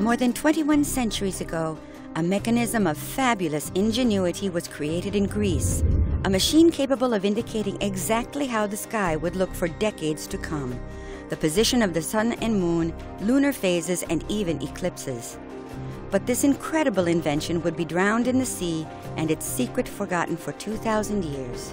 More than 21 centuries ago, a mechanism of fabulous ingenuity was created in Greece, a machine capable of indicating exactly how the sky would look for decades to come, the position of the sun and moon, lunar phases, and even eclipses. But this incredible invention would be drowned in the sea and its secret forgotten for 2,000 years.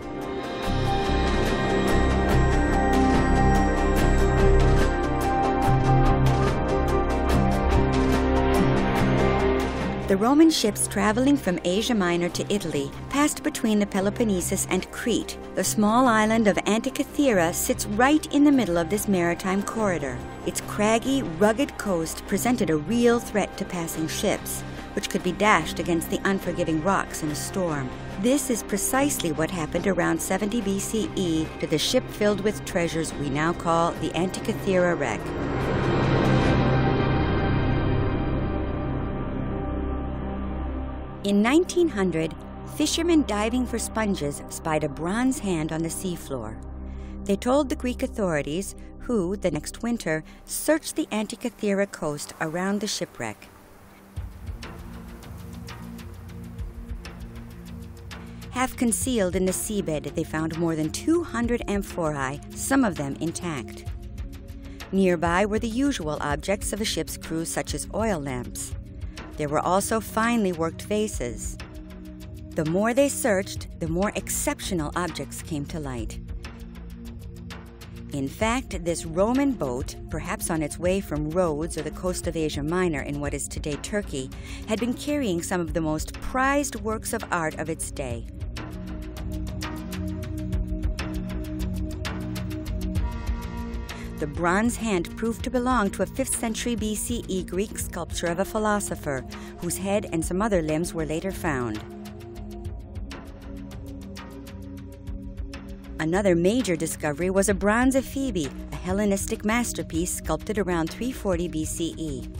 The Roman ships traveling from Asia Minor to Italy passed between the Peloponnesus and Crete. The small island of Antikythera sits right in the middle of this maritime corridor. Its craggy, rugged coast presented a real threat to passing ships, which could be dashed against the unforgiving rocks in a storm. This is precisely what happened around 70 BCE to the ship filled with treasures we now call the Antikythera wreck. In 1900, fishermen diving for sponges spied a bronze hand on the seafloor. They told the Greek authorities, who, the next winter, searched the Antikythera coast around the shipwreck. Half concealed in the seabed, they found more than 200 amphorae, some of them intact. Nearby were the usual objects of a ship's crew, such as oil lamps. There were also finely worked vases. The more they searched, the more exceptional objects came to light. In fact, this Roman boat, perhaps on its way from Rhodes or the coast of Asia Minor in what is today Turkey, had been carrying some of the most prized works of art of its day. The bronze hand proved to belong to a 5th century BCE Greek sculpture of a philosopher, whose head and some other limbs were later found. Another major discovery was a bronze Ephebi, a Hellenistic masterpiece sculpted around 340 BCE.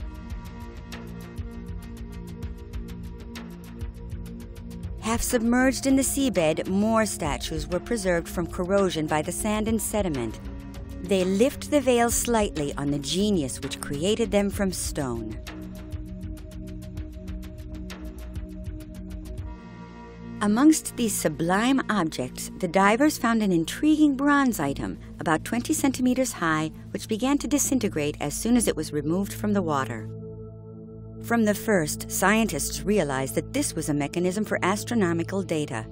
Half submerged in the seabed, more statues were preserved from corrosion by the sand and sediment. They lift the veil slightly on the genius which created them from stone. Amongst these sublime objects, the divers found an intriguing bronze item, about 20 centimeters high, which began to disintegrate as soon as it was removed from the water. From the first, scientists realized that this was a mechanism for astronomical data.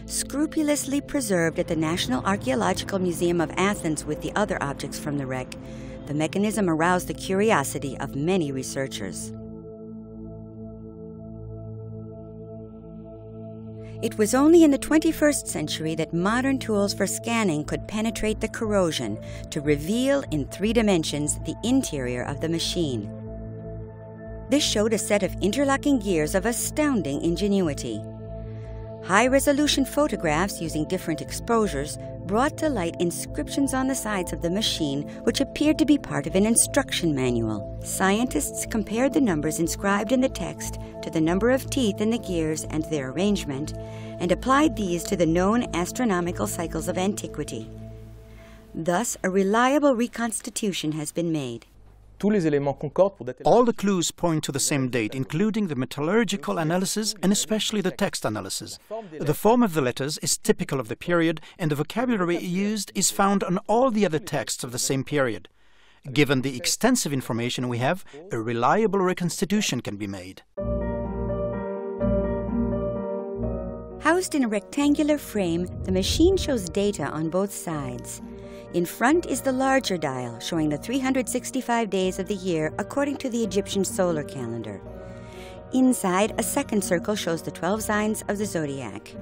Scrupulously preserved at the National Archaeological Museum of Athens with the other objects from the wreck, the mechanism aroused the curiosity of many researchers. It was only in the 21st century that modern tools for scanning could penetrate the corrosion to reveal in 3 dimensions the interior of the machine. This showed a set of interlocking gears of astounding ingenuity. High-resolution photographs using different exposures brought to light inscriptions on the sides of the machine which appeared to be part of an instruction manual. Scientists compared the numbers inscribed in the text to the number of teeth in the gears and their arrangement, and applied these to the known astronomical cycles of antiquity. Thus, a reliable reconstitution has been made. All the clues point to the same date, including the metallurgical analysis and especially the text analysis. The form of the letters is typical of the period, and the vocabulary used is found on all the other texts of the same period. Given the extensive information we have, a reliable reconstitution can be made. Housed in a rectangular frame, the machine shows data on both sides. In front is the larger dial, showing the 365 days of the year according to the Egyptian solar calendar. Inside, a second circle shows the 12 signs of the zodiac.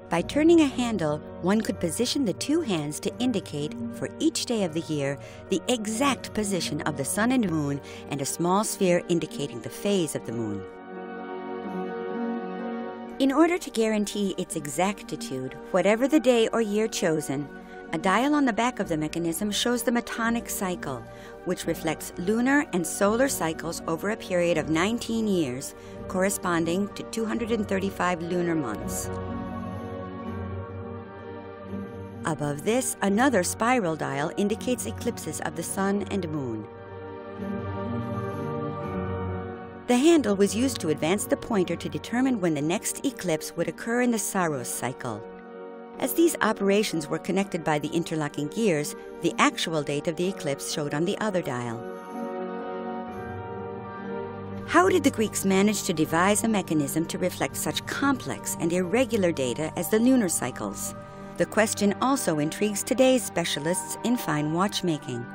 By turning a handle, one could position the 2 hands to indicate, for each day of the year, the exact position of the sun and moon, and a small sphere indicating the phase of the moon. In order to guarantee its exactitude, whatever the day or year chosen, a dial on the back of the mechanism shows the metonic cycle, which reflects lunar and solar cycles over a period of 19 years, corresponding to 235 lunar months. Above this, another spiral dial indicates eclipses of the sun and moon. The handle was used to advance the pointer to determine when the next eclipse would occur in the Saros cycle. As these operations were connected by the interlocking gears, the actual date of the eclipse showed on the other dial. How did the Greeks manage to devise a mechanism to reflect such complex and irregular data as the lunar cycles? The question also intrigues today's specialists in fine watchmaking.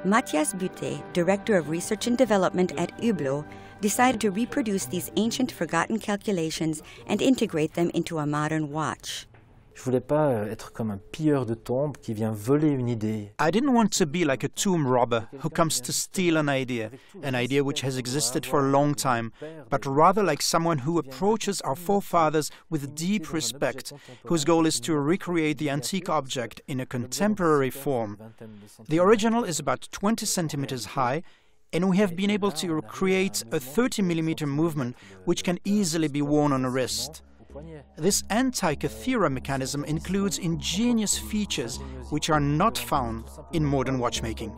Matthias Butte, Director of Research and Development at Hublot, decided to reproduce these ancient forgotten calculations and integrate them into a modern watch. Je voulais pas être comme un pilleur de tombes qui vient voler une idée. I didn't want to be like a tomb robber who comes to steal an idea which has existed for a long time, but rather like someone who approaches our forefathers with deep respect, whose goal is to recreate the antique object in a contemporary form. The original is about 20 centimeters high, and we have been able to create a 30mm movement which can easily be worn on a wrist. This Antikythera mechanism includes ingenious features which are not found in modern watchmaking.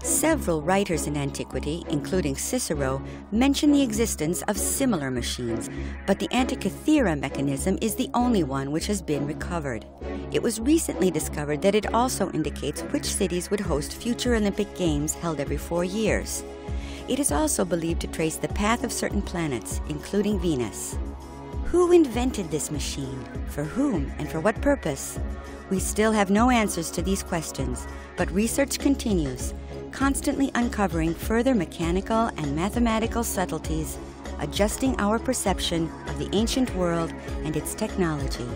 Several writers in antiquity, including Cicero, mention the existence of similar machines, but the Antikythera mechanism is the only one which has been recovered. It was recently discovered that it also indicates which cities would host future Olympic Games held every 4 years. It is also believed to trace the path of certain planets, including Venus. Who invented this machine? For whom and for what purpose? We still have no answers to these questions, but research continues, constantly uncovering further mechanical and mathematical subtleties, adjusting our perception of the ancient world and its technology.